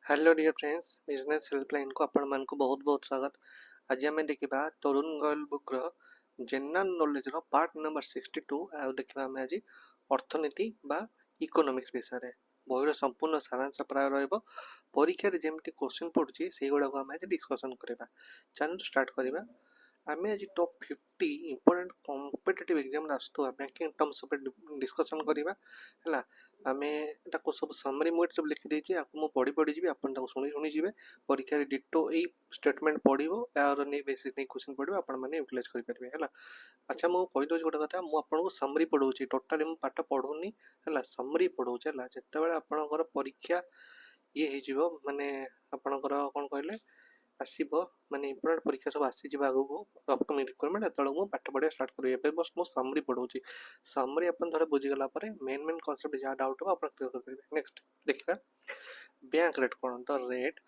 Hello dear friends, business helpline को आपण मान को बहुत बहुत स्वागत। आज आम देखा तरुण गोयल बुक जनरल नॉलेज रो पार्ट नंबर 62 आ देखा आम आज अर्थनीति बा इकोनॉमिक्स विषय बहीर संपूर्ण सारांश प्राय परीक्षा जमी क्वेश्चन पड़ुची से गुड़ा आम आज डिस्कसन करवा। चलो स्टार्ट करवा। आम आज टॉप 50 इंपोर्टेंट कॉम्पिटिटिव एग्जाम आसुवा बैंकिंग टर्म्स डिस्कसन करवा है। आम सब समरी मुझे सब लिखिदे आपको पढ़ी पढ़ी जी आप शुणी शुणी जी परीक्षा डिटो यही स्टेटमेंट पढ़ो यार नहीं बेसिस नहीं क्वेश्चन पढ़ो आपने यूटिलाइज करेंगे है। अच्छा मुझे कहीदे गोटे कथा मुझे समरी पढ़ाऊँ टोटाली मुझे पाठ पढ़ुनी है समरी पढ़ाऊँ है जिते आपणकर परीक्षा ये हो माने आपणकर कौन कहले आसो माने इंपोर्टेंट परीक्षा सब आसी आगू अपकमिंग रिक्वायरमेंट जो पाठ पढ़ा स्टार्ट करेंगे बस मो समरी पढ़ाऊँ समरी आप थे बुझीगला मेन मेन कनसेप्ट जहाँ डाउट हो क्लियर करेंगे। नेक्स्ट देखा बैंक रेट कौन the rate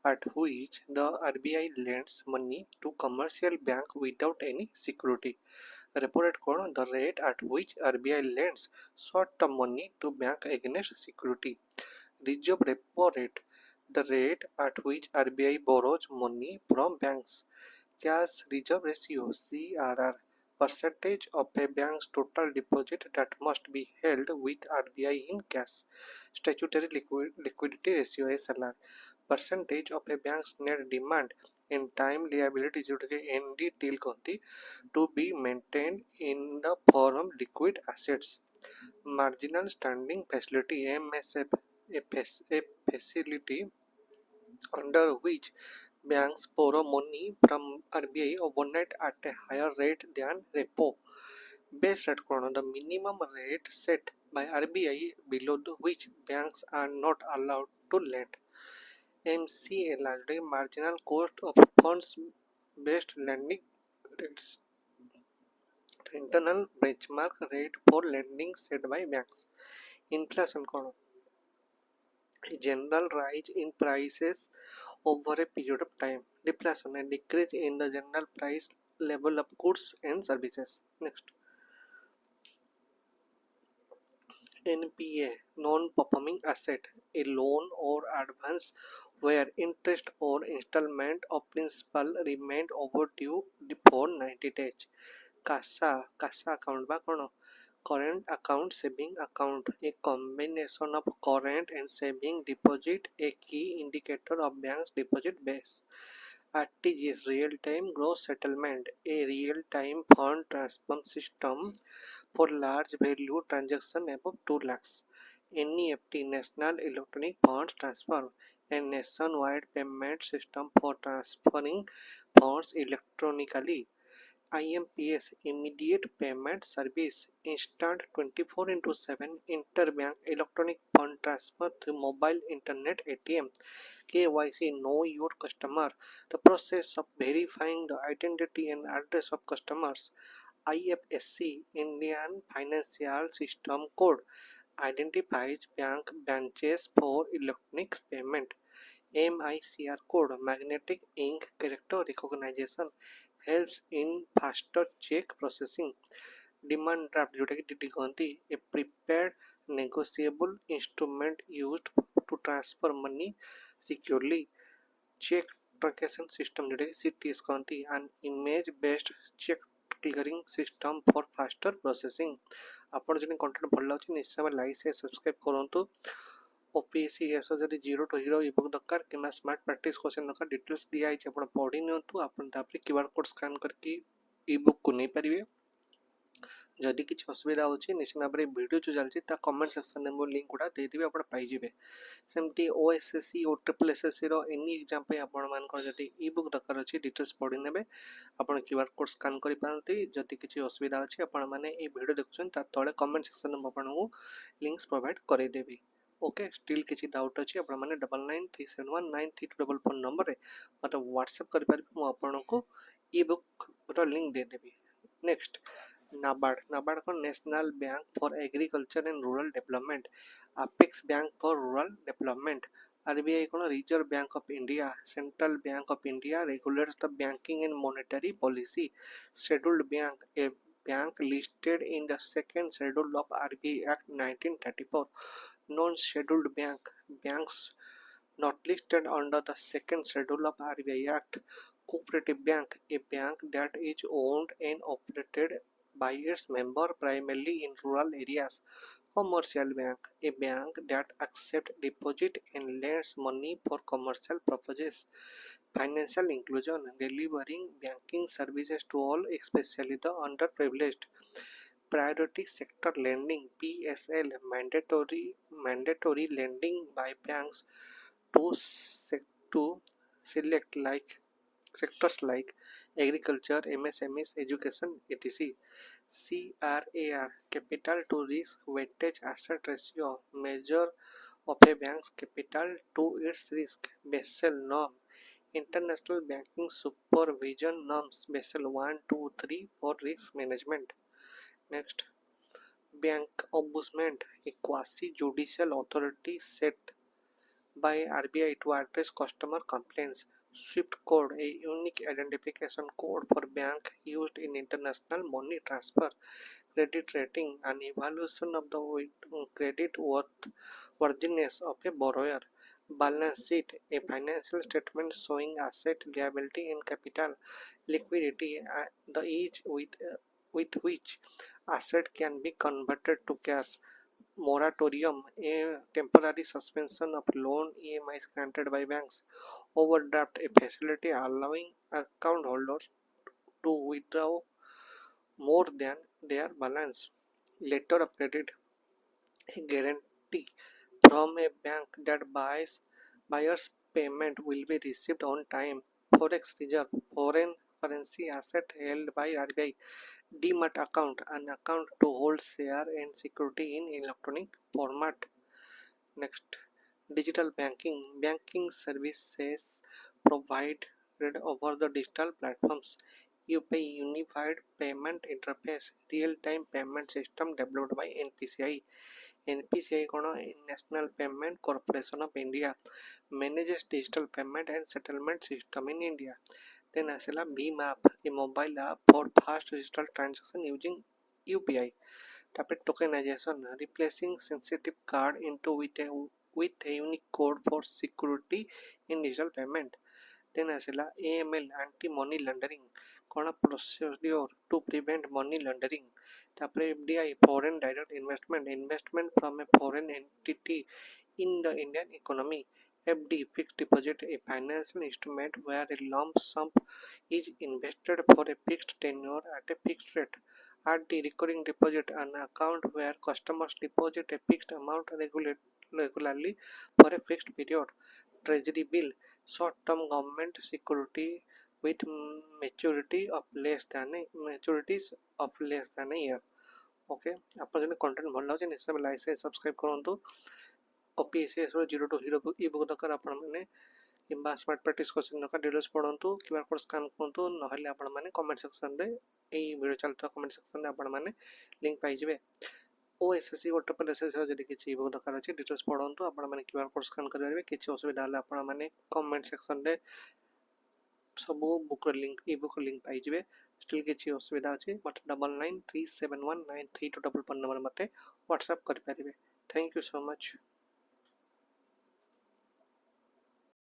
at which the RBI lends money to commercial bank without any security. Repo rate कौन the rate at which RBI lends short term money to bank against security. Reserve repo rate the rate at which RBI borrows money from banks. Cash reserve ratio CRR percentage of a bank's total deposit that must be held with RBI in cash. Statutory liquidity ratio SLR percentage of a bank's net demand in time liability ND till to be maintained in the form liquid assets. Marginal standing facility MSF a facility under which banks borrow money from RBI overnight at a higher rate than repo. Base rate कौन the minimum rate set by RBI below which banks are not allowed to lend. MCLR marginal cost of funds based lending rates. The internal benchmark rate for lending set by banks. Inflation कौन general rise in prices over a period of time. Deflation a decrease in the general price level of goods and services. Next NPA non-performing asset a loan or advance where interest or installment of principal remained overdue for 90 days. CASA account ba kono current account saving account a combination of current and saving deposit a key indicator of bank's deposit base. RTGS real time gross settlement a real time fund transfer system for large value transaction above 2 lakhs. NEFT National Electronic Funds Transfer a nationwide payment system for transferring funds electronically. IMPS Immediate Payment Service Instant 24/7 Interbank Electronic Fund Transfer through Mobile Internet ATM. KYC Know Your Customer the process of verifying the identity and address of customers. IFSC Indian Financial System Code identifies bank branches for electronic payment. MICR code magnetic ink character recognition helps in faster check processing. Demand draft जोटा कि DD कहती a prepared negotiable instrument used to transfer money securely. Check truncation system जोटा कि CTS कहती an image based check clearing system for faster processing. आपन जने content भल लाଗୁଛି निश्चय लाइक से सब्सक्राइब करंतु। ओपीएससी एसो जदि zero to hero e book दरकार कि स्मार्ट प्रैक्टिस क्वेश्चन दरकार डिटेल्स दिया है आप पढ़ी नियंतु आपन तापर क्यूआर कोड स्कैन करके ई बुक को नहीं पारिबे। जदि किसी असुविधा होची निश्चित भाव में वीडियो जो चलछि ता कमेंट सेक्शन में मो लिंक गुडा दे देबे आपण पाई जिवे। सेमती ओएसएससी ओ ट्रिपल एसएससी रो एनी एग्जाम पे आपण मानकर जदि ई बुक दरकार अछि डिटेल्स पढ़ी नेबे आपण क्यूआर कोड स्कैन करि पारंती। जदि किसी असुविधा अछि आपण माने ए वीडियो देखछन ता तळे कमेंट सेक्शन में आपण को लिंक्स प्रोवाइड करे देबे। ओके स्टिल किसी डाउट अच्छी आप 9937193244 नंबर मतलब व्हाट्सएप कर ई बुक लिंक दे देवी। नेक्स्ट नाबार्ड को national bank for agriculture and rural development apex bank for rural development RBI को reserve bank of India central bank of India regulates the banking and monetary policy scheduled bank a bank listed in the second schedule of RBI Act 1934. Non-scheduled banks not listed under the second schedule of RBI Act. Cooperative bank, a bank that is owned and operated by its member primarily in rural areas. Commercial bank, a bank that accepts deposit and lends money for commercial purposes. Financial inclusion, delivering banking services to all, especially the underprivileged. Priority sector lending (PSL), mandatory lending by banks to to select like sectors like agriculture, MSMEs, education, etc. CRAR, capital to risk weighted asset ratio, measure of a bank's capital to its risk. Basel norm, international banking supervision norms, Basel 1, 2, 3 for risk management. Next, bank ombudsman, a quasi-judicial authority set by RBI to address customer complaints. SWIFT code, a unique identification code for bank used in international money transfer. Credit rating, an evaluation of the credit worthiness of a borrower. Balance sheet, a financial statement showing asset, liability, and capital. Liquidity, the ease with which asset can be converted to cash. Moratorium, a temporary suspension of loan EMIs granted by banks. Overdraft, a facility allowing account holders to withdraw more than their balance. Letter of credit, a guarantee from a bank that buyer's payment will be received on time. Forex reserve, foreign currency asset held by RBI. Demat account, an account to hold share and security in electronic format. Next, digital banking. Banking services provided over the digital platforms. UPI, Unified Payment Interface, real-time payment system developed by NPCI. NPCI National Payment Corporation of India manages digital payment and settlement system in India. Then asela Bhim app, a mobile app for fast digital transaction using UPI. Tapet tokenization, replacing sensitive card into with a unique code for security in digital payment. Then asela AML, anti-money laundering, procedure to prevent money laundering. Tapre FDI, foreign direct investment from a foreign entity in the Indian economy. FD, fixed deposit, a financial instrument where a lump sum is invested for a fixed tenure at a fixed rate. RD, recurring deposit, an account where customers deposit a fixed amount regularly for a fixed period. Treasury bill, short-term government security with maturities of less than a year. Okay आपन जने content भल लागे निश्चय like से subscribe करंतु OPSC 02 hero e book दरकार आपण माने किंबा स्मार्ट प्रैक्टिस क्वेश्चन दरकार डिटेल्स पढंतु क्यूआर कोड स्कैन करंतु नहले आपण माने कमेंट सेक्शन रे एई वीडियो चलता कमेंट सेक्शन रे आपण माने लिंक पाइ जिवे OSSC वोटर एसएससी जदि किछि बुक दरकार अछि डिटेल्स पढंतु आपण माने क्यूआर कोड स्कैन करिवे किछि असुविधा हला आपण माने कमेंट सेक्शन रे सब book link e book link पाइ जिवे स्टिल किछि असुविधा अछि मत 9937193211 नंबर मते व्हाट्सएप कर पारिबे थैंक यू सो मच।